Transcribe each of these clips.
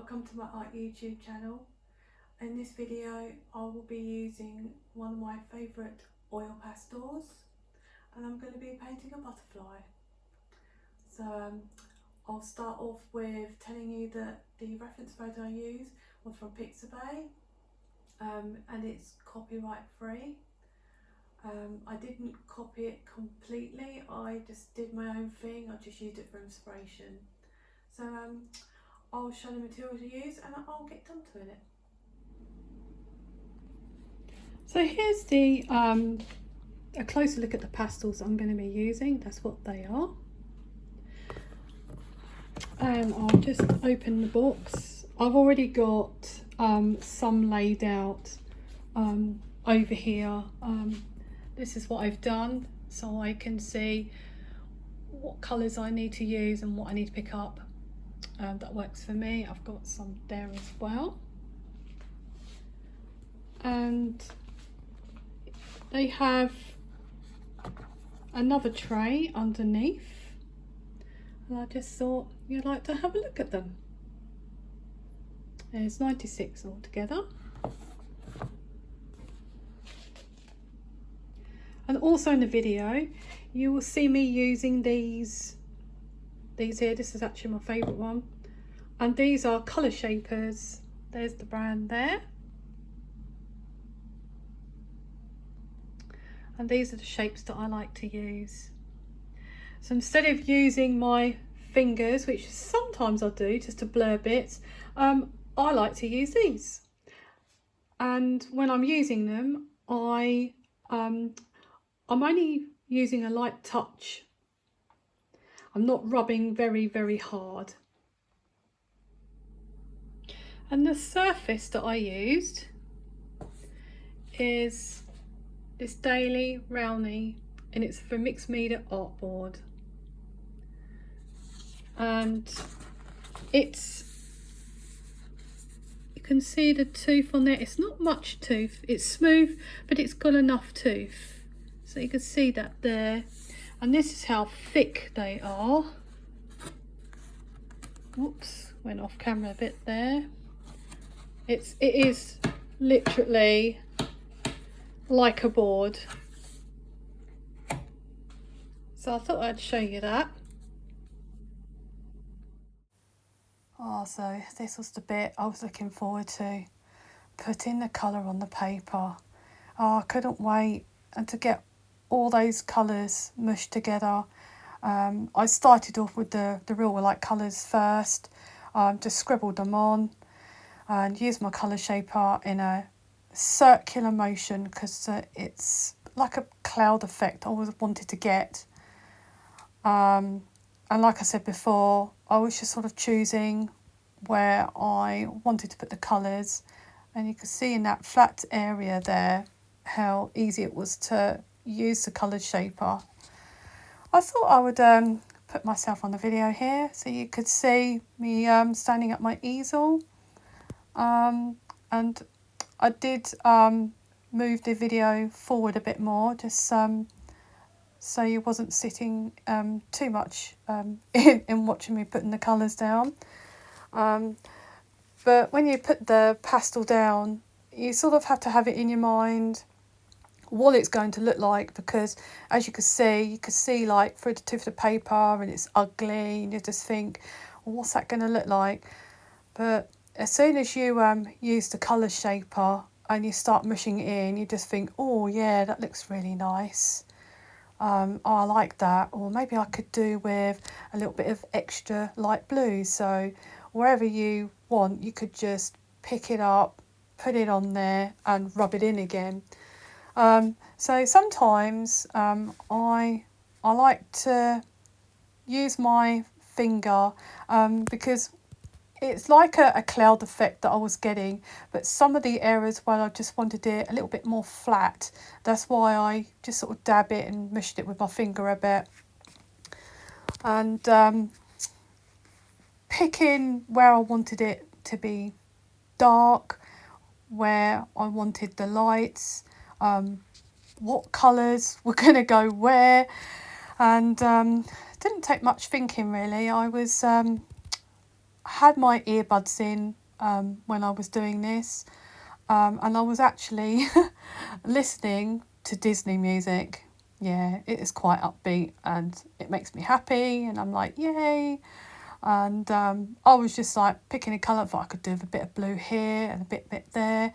welcome to my art YouTube channel. In this video I will be using one of my favourite oil pastels and I'm going to be painting a butterfly. So I'll start off with telling you that the reference photo I used was from Pixabay and it's copyright free. I didn't copy it completely, I just did my own thing, I just used it for inspiration. So I'll show the materials I use and I'll get down to it. So here's the a closer look at the pastels I'm going to be using. That's what they are. And I'll just open the box. I've already got some laid out over here. This is what I've done so I can see what colours I need to use and what I need to pick up. That works for me. I've got some there as well. And they have another tray underneath. And I just thought you'd like to have a look at them. There's 96 altogether. And also in the video, you will see me using these here. This is actually my favourite one. And these are colour shapers. There's the brand there. And these are the shapes that I like to use. So instead of using my fingers, which sometimes I do just to blur bits, I like to use these. And when I'm using them, I'm only using a light touch. I'm not rubbing very, very hard. And the surface that I used is this Daily Rowney, and it's for Mixed Media Artboard. And it's, you can see the tooth on there. It's not much tooth. It's smooth, but it's got enough tooth. So you can see that there. And this is how thick they are. Whoops, went off camera a bit there. It is literally like a board. So I thought I'd show you that. Oh, so this was the bit I was looking forward to, putting the colour on the paper. Oh, I couldn't wait and to get all those colours mushed together. I started off with the real light colours first, just scribbled them on and used my colour shaper in a circular motion because it's like a cloud effect I always wanted to get. And like I said before, I was just sort of choosing where I wanted to put the colours, and you can see in that flat area there how easy it was to use the colour shaper. I thought I would put myself on the video here so you could see me standing at my easel, and I did move the video forward a bit more just so you wasn't sitting too much in watching me putting the colours down. But when you put the pastel down, you sort of have to have it in your mind what it's going to look like, because as you could see like through the tooth of the paper and it's ugly and you just think, well, what's that going to look like? But as soon as you use the colour shaper and you start mushing it in, you just think, oh yeah, that looks really nice. Oh, I like that. Or maybe I could do with a little bit of extra light blue. So wherever you want, you could just pick it up, put it on there and rub it in again. So sometimes I like to use my finger because it's like a cloud effect that I was getting, but some of the areas where I just wanted it a little bit more flat, that's why I just sort of dab it and mushed it with my finger a bit. And picking where I wanted it to be dark, where I wanted the lights, what colours were going to go where, and didn't take much thinking really. I was had my earbuds in when I was doing this, and I was actually listening to Disney music. Yeah, it is quite upbeat and it makes me happy, and I'm like, yay. And I was just like picking a colour. I could do with a bit of blue here and a bit there,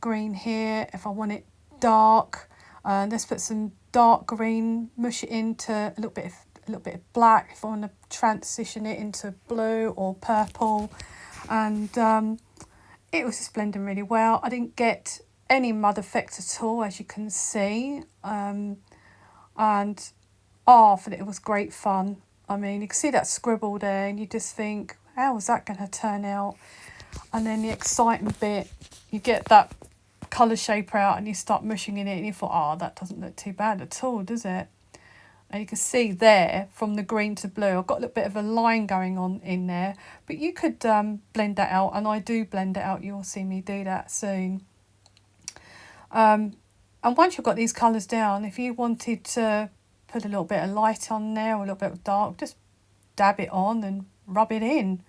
green here if I want it dark. Let's put some dark green, mush it into a little bit of black if I want to transition it into blue or purple. And it was just blending really well. I didn't get any mud effect at all, as you can see. And I thought it was great fun. I mean, you can see that scribble there and you just think, how is that going to turn out? And then the exciting bit, you get that colour shaper out and you start mushing in it and you thought, that doesn't look too bad at all, does it? And you can see there, from the green to blue, I've got a little bit of a line going on in there. But you could blend that out, and I do blend it out. You'll see me do that soon. And once you've got these colours down, if you wanted to put a little bit of light on there or a little bit of dark, just dab it on and rub it in.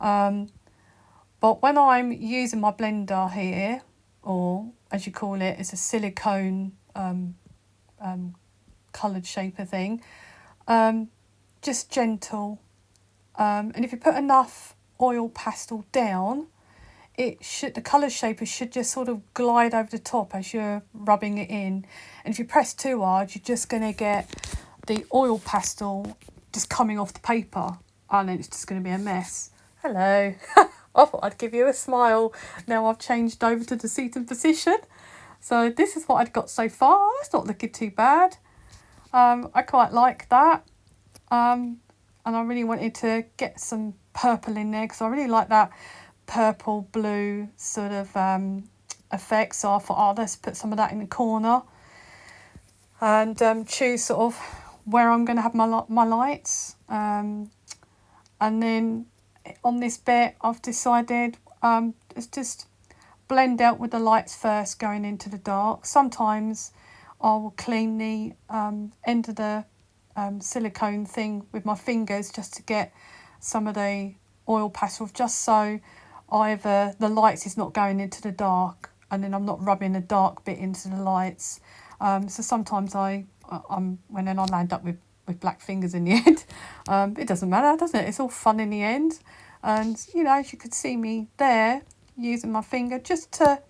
But when I'm using my blender here, or as you call it, it's a silicone coloured shaper thing, just gentle. And if you put enough oil pastel down, the colour shaper should just sort of glide over the top as you're rubbing it in. And if you press too hard, you're just going to get the oil pastel just coming off the paper, and then it's just going to be a mess. Hello. I thought I'd give you a smile. Now I've changed over to the seated position. So this is what I've got so far. It's not looking too bad. I quite like that. And I really wanted to get some purple in there because I really like that purple blue sort of effect. So I thought, let's put some of that in the corner and choose sort of where I'm going to have my lights. And then on this bit, I've decided it's just blend out with the lights first going into the dark. Sometimes I will clean the end of the silicone thing with my fingers just to get some of the oil pastel, just so either the lights is not going into the dark and then I'm not rubbing the dark bit into the lights. So sometimes I land up with black fingers in the end. It doesn't matter, does it? It's all fun in the end. And as you could see me there using my finger just to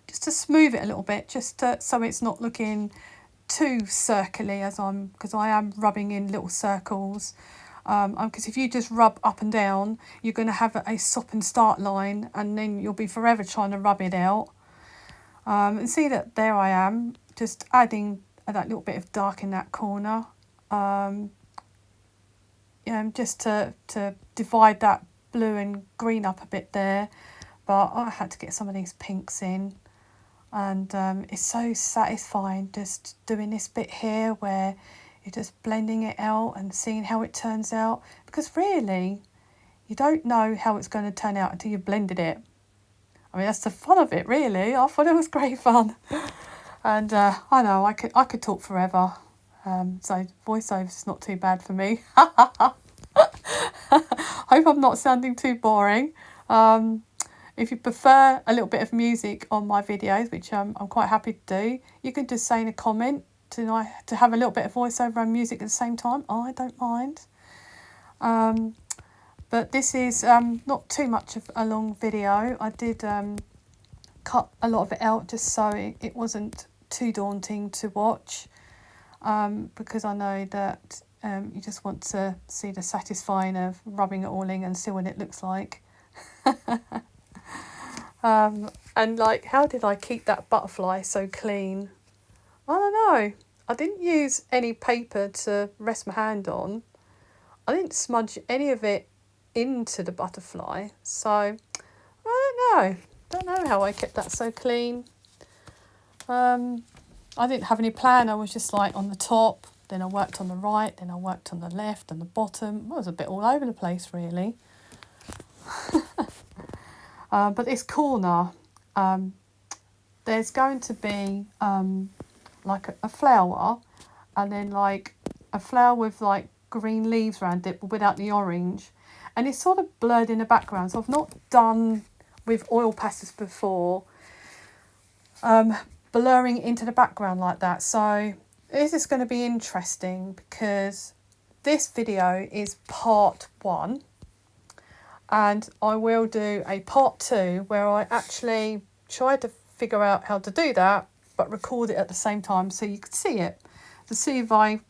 smooth it a little bit, so it's not looking too circly because I am rubbing in little circles. Because if you just rub up and down, you're going to have a stop and start line, and then you'll be forever trying to rub it out. And see that there I am, just adding that little bit of dark in that corner. Just to divide that blue and green up a bit there. But I had to get some of these pinks in. And it's so satisfying just doing this bit here where you're just blending it out and seeing how it turns out. Because really, you don't know how it's going to turn out until you've blended it. I mean, that's the fun of it, really. I thought it was great fun. And I know, I could talk forever. So voiceover is not too bad for me. Hope I'm not sounding too boring. If you prefer a little bit of music on my videos, which I'm quite happy to do, you can just say in a comment to have a little bit of voiceover and music at the same time. I don't mind. But this is not too much of a long video. I did cut a lot of it out just so it wasn't too daunting to watch, because I know that you just want to see the satisfying of rubbing it all in and see what it looks like. And like, how did I keep that butterfly so clean? I don't know. I didn't use any paper to rest my hand on. I didn't smudge any of it into the butterfly. So, I don't know. Don't know how I kept that so clean. I didn't have any plan. I was just like on the top. Then I worked on the right. Then I worked on the left and the bottom. I was a bit all over the place, really. But this corner, there's going to be like a flower, and then like a flower with like green leaves around it, but without the orange. and it's sort of blurred in the background. So I've not done with oil pastels before, blurring into the background like that. So this is going to be interesting because this video is part 1, and I will do a part 2 where I actually try to figure out how to do that, but record it at the same time so you can see it, to see if I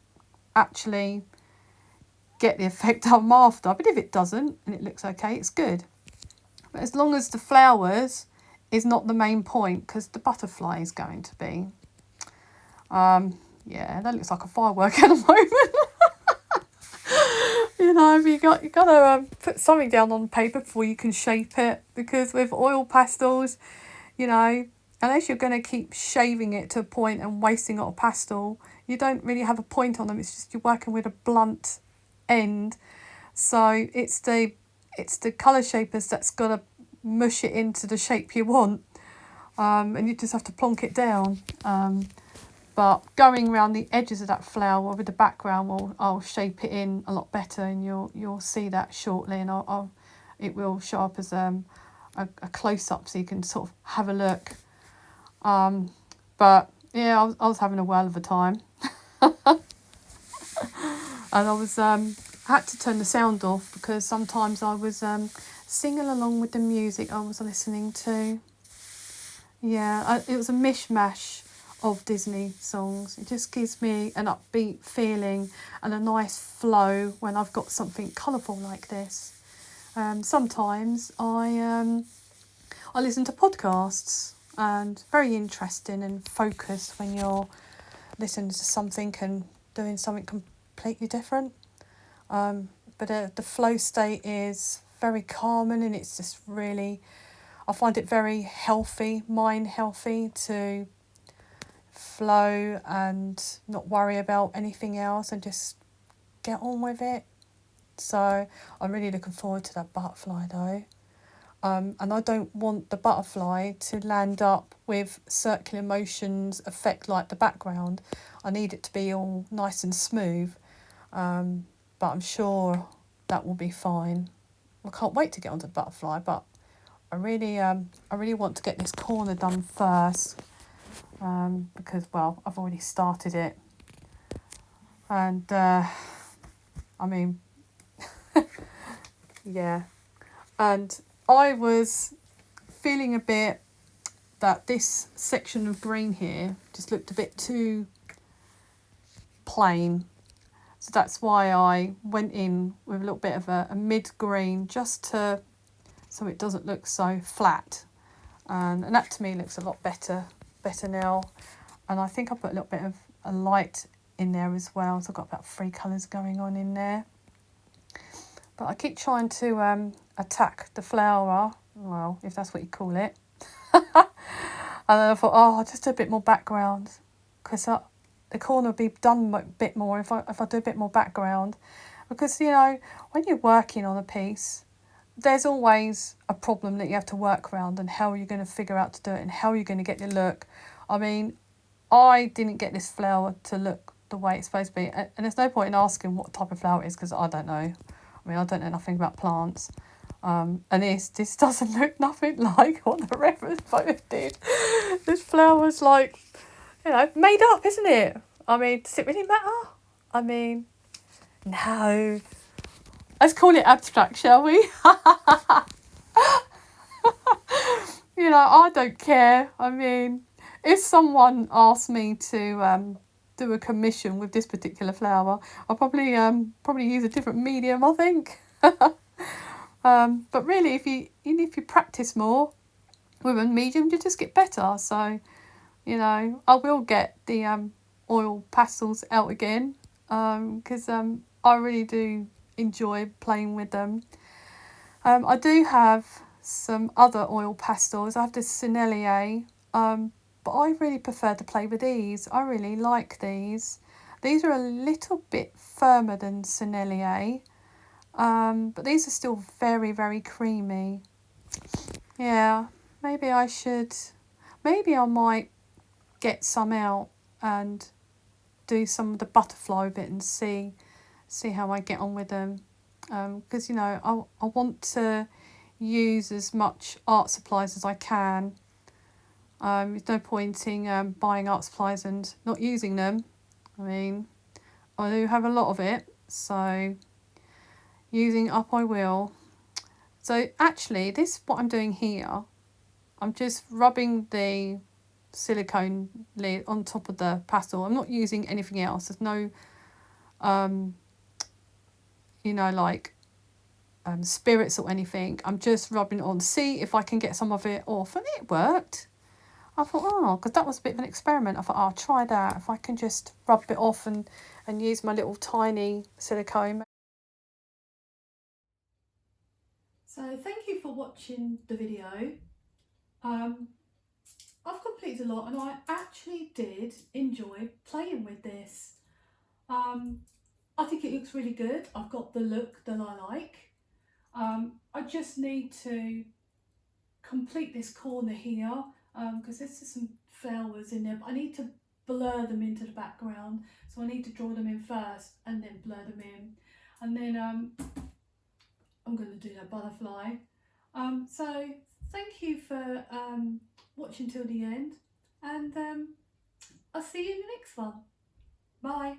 actually get the effect I'm after. But if it doesn't and it looks okay, it's good. But as long as the flowers is not the main point, because the butterfly is going to be. Yeah, that looks like a firework at the moment. You know, you got to put something down on paper before you can shape it, because with oil pastels, you know, unless you're going to keep shaving it to a point and wasting a pastel, you don't really have a point on them. It's just you're working with a blunt end. So it's the colour shapers that's got to mush it into the shape you want, and you just have to plonk it down. But going around the edges of that flower with the background, I'll shape it in a lot better, and you'll see that shortly, and it will show up as a close up so you can sort of have a look. But yeah, I was having a whirl of a time, and I was had to turn the sound off because sometimes I was singing along with the music I was listening to. Yeah, it was a mishmash of Disney songs. It just gives me an upbeat feeling and a nice flow when I've got something colourful like this. Sometimes I listen to podcasts, and very interesting and focused when you're listening to something and doing something completely different. But the flow state is very calming, and it's just really, I find it very healthy, mind healthy, to flow and not worry about anything else and just get on with it. So I'm really looking forward to that butterfly though. And I don't want the butterfly to land up with circular motions effect like the background. I need it to be all nice and smooth. But I'm sure that will be fine. I can't wait to get onto the butterfly, but I really want to get this corner done first. Because, well, I've already started it, and I mean, yeah, and I was feeling a bit that this section of green here just looked a bit too plain, so that's why I went in with a little bit of a mid-green, just so it doesn't look so flat, and that to me looks a lot better now. And I think I put a little bit of a light in there as well, so I've got about 3 colours going on in there. But I keep trying to attack the flower, well, if that's what you call it. And then I thought, just a bit more background, because the corner will be done a bit more if I do a bit more background. Because, you know, when you're working on a piece, there's always a problem that you have to work around, and how are you going to figure out to do it, and how are you going to get the look. I mean, I didn't get this flower to look the way it's supposed to be, and there's no point in asking what type of flower it is, because I don't know. I mean, I don't know nothing about plants. And this doesn't look nothing like what the reference photo did. This flower's like, you know, made up, isn't it? I mean, does it really matter? I mean, no. Let's call it abstract, shall we? You know, I don't care. I mean, if someone asked me to do a commission with this particular flower, I'll probably use a different medium, I think. But really, if you practice more with a medium, you just get better. So, you know, I will get the oil pastels out again, because I really do enjoy playing with them. I do have some other oil pastels. I have the Sennelier, but I really prefer to play with these. I really like these. These are a little bit firmer than Sennelier, but these are still very, very creamy. Yeah, maybe I might get some out and do some of the butterfly bit and see how I get on with them. because you know I want to use as much art supplies as I can. There's no point in buying art supplies and not using them. I mean, I do have a lot of it, so using up I will. So actually, what I'm doing here, I'm just rubbing the silicone lid on top of the pastel. I'm not using anything else. There's no, you know, like spirits or anything. I'm just rubbing it on. See if I can get some of it off. And it worked. I thought, oh, because that was a bit of an experiment. I thought, oh, I'll try that. If I can just rub it off and use my little tiny silicone. So thank you for watching the video. I've completed a lot and I actually did enjoy playing with this. I think it looks really good. I've got the look that I like. I just need to complete this corner here because there's just some flowers in there, but I need to blur them into the background. So I need to draw them in first and then blur them in. And then I'm going to do that butterfly. So thank you for watching till the end, and I'll see you in the next one. Bye.